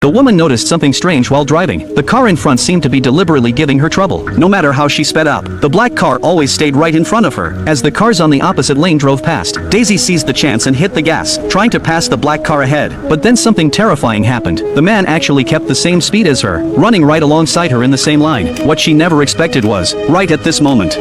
The woman noticed something strange while driving. The car in front seemed to be deliberately giving her trouble. No matter how she sped up, the black car always stayed right in front of her. As the cars on the opposite lane drove past, Daisy seized the chance and hit the gas, trying to pass the black car ahead. But then something terrifying happened. The man actually kept the same speed as her, running right alongside her in the same line. What she never expected was, right at this moment,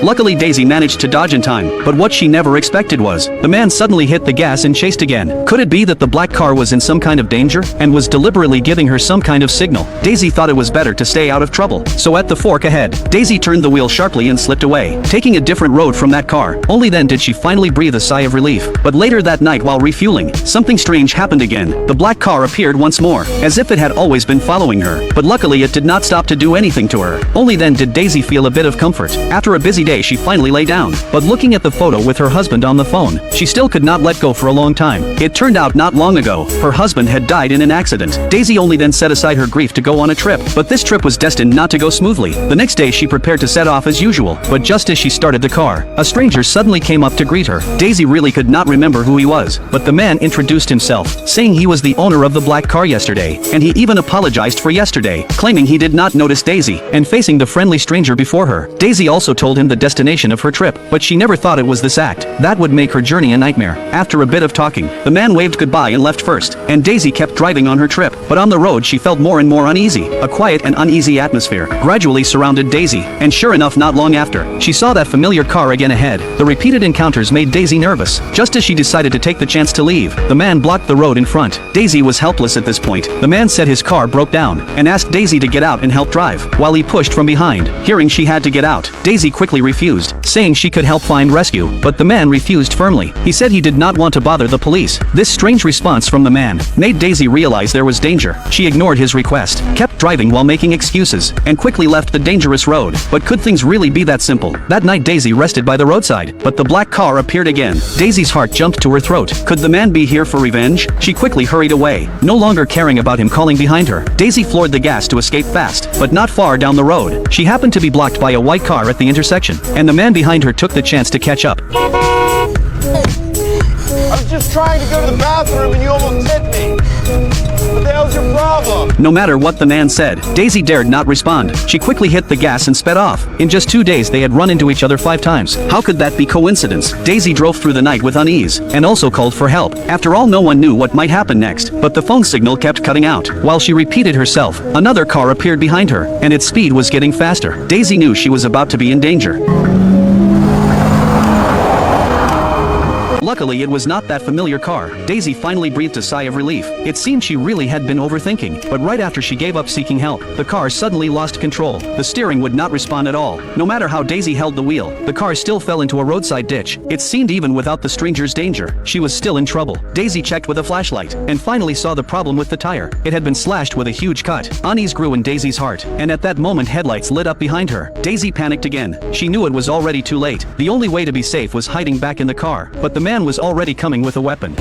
luckily Daisy managed to dodge in time, but what she never expected was, the man suddenly hit the gas and chased again. Could it be that the black car was in some kind of danger, and was deliberately giving her some kind of signal? Daisy thought it was better to stay out of trouble. So at the fork ahead, Daisy turned the wheel sharply and slipped away, taking a different road from that car. Only then did she finally breathe a sigh of relief. But later that night while refueling, something strange happened again. The black car appeared once more, as if it had always been following her. But luckily it did not stop to do anything to her. Only then did Daisy feel a bit of comfort. After a busy day she finally lay down, but looking at the photo with her husband on the phone, she still could not let go for a long time. It turned out not long ago, her husband had died in an accident. Daisy only then set aside her grief to go on a trip, but this trip was destined not to go smoothly. The next day she prepared to set off as usual, but just as she started the car, a stranger suddenly came up to greet her. Daisy really could not remember who he was, but the man introduced himself, saying he was the owner of the black car yesterday, and he even apologized for yesterday, claiming he did not notice Daisy, and facing the friendly stranger before her. Daisy also told him the destination of her trip, but she never thought it was this act that would make her journey a nightmare. After a bit of talking, the man waved goodbye and left first, and Daisy kept driving on her trip, but on the road she felt more and more uneasy. A quiet and uneasy atmosphere gradually surrounded Daisy, and sure enough not long after, she saw that familiar car again ahead. The repeated encounters made Daisy nervous. Just as she decided to take the chance to leave, the man blocked the road in front. Daisy was helpless at this point. The man said his car broke down, and asked Daisy to get out and help drive, while he pushed from behind. Hearing she had to get out, Daisy quickly refused, saying she could help find rescue, but the man refused firmly. He said he did not want to bother the police. This strange response from the man made Daisy realize there was danger. She ignored his request, kept driving while making excuses, and quickly left the dangerous road. But could things really be that simple? That night Daisy rested by the roadside, but the black car appeared again. Daisy's heart jumped to her throat. Could the man be here for revenge? She quickly hurried away, no longer caring about him calling behind her. Daisy floored the gas to escape fast, but not far down the road. She happened to be blocked by a white car at the intersection, and the man behind her took the chance to catch up. I was just trying to go to the bathroom and you almost hit me. What the hell's your problem? No matter what the man said, Daisy dared not respond. She quickly hit the gas and sped off. In just 2 days they had run into each other 5 times. How could that be coincidence? Daisy drove through the night with unease, and also called for help. After all, no one knew what might happen next, but the phone signal kept cutting out. While she repeated herself, another car appeared behind her, and its speed was getting faster. Daisy knew she was about to be in danger. Luckily it was not that familiar car. Daisy finally breathed a sigh of relief. It seemed she really had been overthinking, but right after she gave up seeking help, the car suddenly lost control. The steering would not respond at all. No matter how Daisy held the wheel, the car still fell into a roadside ditch. It seemed even without the stranger's danger, she was still in trouble. Daisy checked with a flashlight, and finally saw the problem with the tire. It had been slashed with a huge cut. Unease grew in Daisy's heart, and at that moment headlights lit up behind her. Daisy panicked again. She knew it was already too late. The only way to be safe was hiding back in the car, but the man was already coming with a weapon.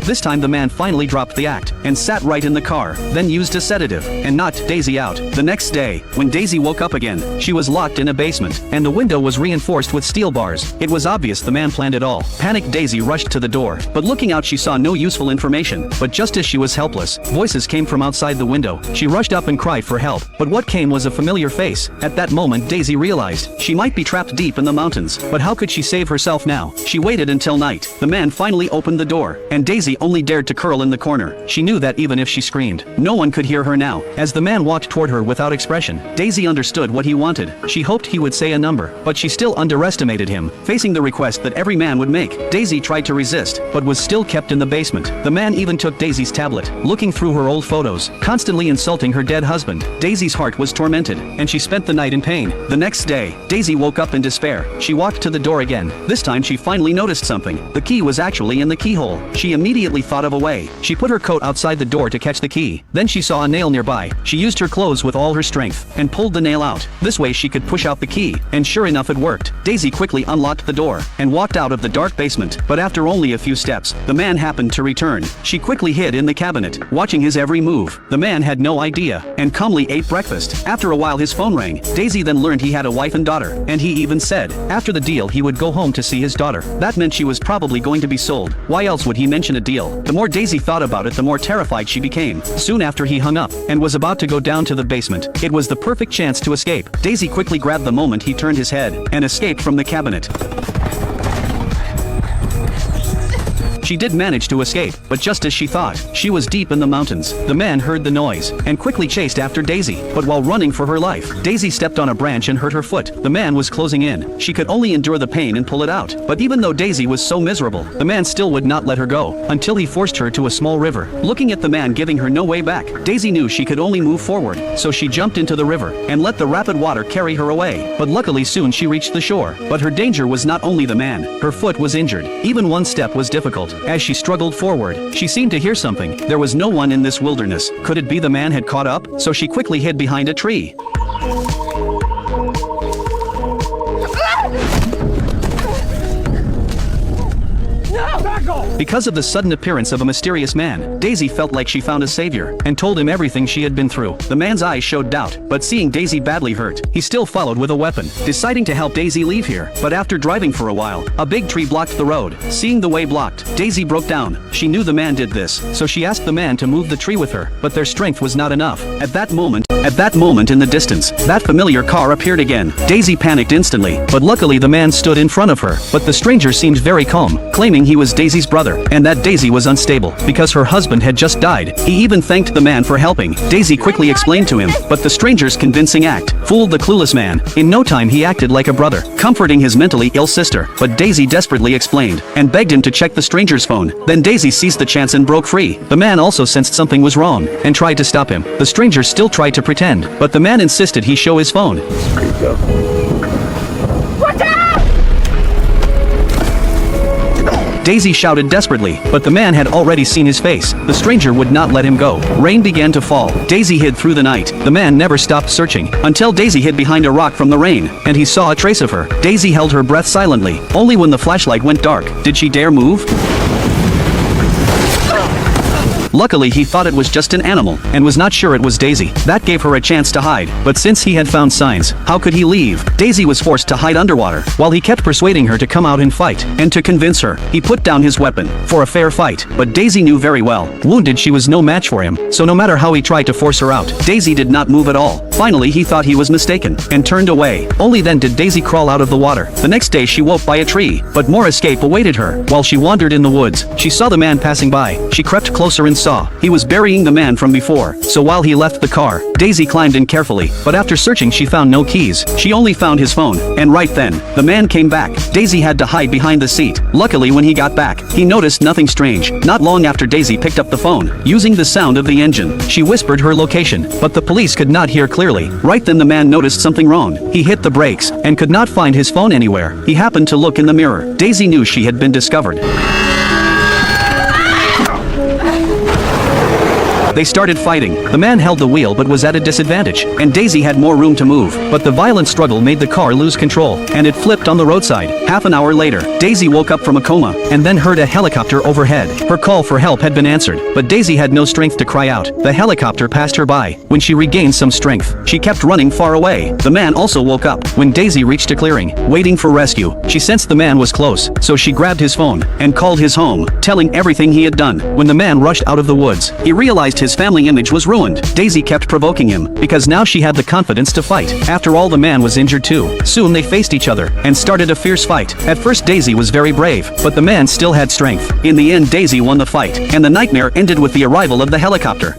This time the man finally dropped the act, and sat right in the car, then used a sedative, and knocked Daisy out. The next day, when Daisy woke up again, she was locked in a basement, and the window was reinforced with steel bars. It was obvious the man planned it all. Panicked Daisy rushed to the door, but looking out she saw no useful information. But just as she was helpless, voices came from outside the window. She rushed up and cried for help, but what came was a familiar face. At that moment Daisy realized she might be trapped deep in the mountains, but how could she save herself now? She waited until night. The man finally opened the door, and Daisy only dared to curl in the corner. She knew that even if she screamed, no one could hear her now. As the man walked toward her without expression, Daisy understood what he wanted. She hoped he would say a number, but she still underestimated him. Facing the request that every man would make, Daisy tried to resist, but was still kept in the basement. The man even took Daisy's tablet, looking through her old photos, constantly insulting her dead husband. Daisy's heart was tormented, and she spent the night in pain. The next day, Daisy woke up in despair. She walked to the door again. This time she finally noticed something. The key was actually in the keyhole. She immediately immediately thought of a way. She put her coat outside the door to catch the key. Then she saw a nail nearby. She used her clothes with all her strength and pulled the nail out. This way she could push out the key, and sure enough it worked. Daisy quickly unlocked the door and walked out of the dark basement, but after only a few steps, the man happened to return. She quickly hid in the cabinet, watching his every move. The man had no idea and calmly ate breakfast. After a while his phone rang. Daisy then learned he had a wife and daughter, and he even said, after the deal he would go home to see his daughter. That meant she was probably going to be sold. Why else would he mention a deal? The more Daisy thought about it, the more terrified she became. Soon after he hung up and was about to go down to the basement. It was the perfect chance to escape. Daisy quickly grabbed the moment he turned his head and escaped from the cabinet. She did manage to escape, but just as she thought, she was deep in the mountains. The man heard the noise and quickly chased after Daisy, but while running for her life, Daisy stepped on a branch and hurt her foot. The man was closing in. She could only endure the pain and pull it out. But even though Daisy was so miserable, the man still would not let her go until he forced her to a small river. Looking at the man giving her no way back, Daisy knew she could only move forward, so she jumped into the river and let the rapid water carry her away. But luckily soon she reached the shore. But her danger was not only the man. Her foot was injured. Even one step was difficult. As she struggled forward, she seemed to hear something. There was no one in this wilderness. Could it be the man had caught up? So she quickly hid behind a tree. Because of the sudden appearance of a mysterious man, Daisy felt like she found a savior and told him everything she had been through. The man's eyes showed doubt, but seeing Daisy badly hurt, he still followed with a weapon, deciding to help Daisy leave here. But after driving for a while, a big tree blocked the road. Seeing the way blocked, Daisy broke down. She knew the man did this, so she asked the man to move the tree with her, but their strength was not enough. At that moment in the distance, that familiar car appeared again. Daisy panicked instantly, but luckily the man stood in front of her. But the stranger seemed very calm, claiming he was Daisy's brother, and that Daisy was unstable because her husband had just died. He even thanked the man for helping. Daisy quickly explained to him, but the stranger's convincing act fooled the clueless man. In no time he acted like a brother, comforting his mentally ill sister. But Daisy desperately explained and begged him to check the stranger's phone. Then Daisy seized the chance and broke free. The man also sensed something was wrong and tried to stop him. The stranger still tried to pretend, but the man insisted he show his phone. Daisy shouted desperately, but the man had already seen his face. The stranger would not let him go. Rain began to fall. Daisy hid through the night. The man never stopped searching until Daisy hid behind a rock from the rain, and he saw a trace of her. Daisy held her breath silently. Only when the flashlight went dark did she dare move. Luckily he thought it was just an animal and was not sure it was Daisy. That gave her a chance to hide, but since he had found signs, how could he leave? Daisy was forced to hide underwater while he kept persuading her to come out and fight. And to convince her, he put down his weapon for a fair fight. But Daisy knew very well, wounded she was no match for him, so no matter how he tried to force her out, Daisy did not move at all. Finally he thought he was mistaken and turned away. Only then did Daisy crawl out of the water. The next day she woke by a tree, but more escape awaited her. While she wandered in the woods, she saw the man passing by. She crept closer and saw he was burying the man from before. So while he left the car, Daisy climbed in carefully, but after searching she found no keys. She only found his phone, and right then, the man came back. Daisy had to hide behind the seat. Luckily when he got back, he noticed nothing strange. Not long after Daisy picked up the phone, using the sound of the engine, she whispered her location, but the police could not hear clearly. Right then the man noticed something wrong. He hit the brakes, and could not find his phone anywhere. He happened to look in the mirror. Daisy knew she had been discovered. They started fighting. The man held the wheel but was at a disadvantage, and Daisy had more room to move. But the violent struggle made the car lose control, and it flipped on the roadside. Half an hour later, Daisy woke up from a coma, and then heard a helicopter overhead. Her call for help had been answered, but Daisy had no strength to cry out. The helicopter passed her by. When she regained some strength, she kept running far away. The man also woke up. When Daisy reached a clearing, waiting for rescue, she sensed the man was close, so she grabbed his phone and called his home, telling everything he had done. When the man rushed out of the woods, he realized his family image was ruined. Daisy kept provoking him, because now she had the confidence to fight. After all, the man was injured too. Soon they faced each other, and started a fierce fight. At first Daisy was very brave, but the man still had strength. In the end Daisy won the fight, and the nightmare ended with the arrival of the helicopter.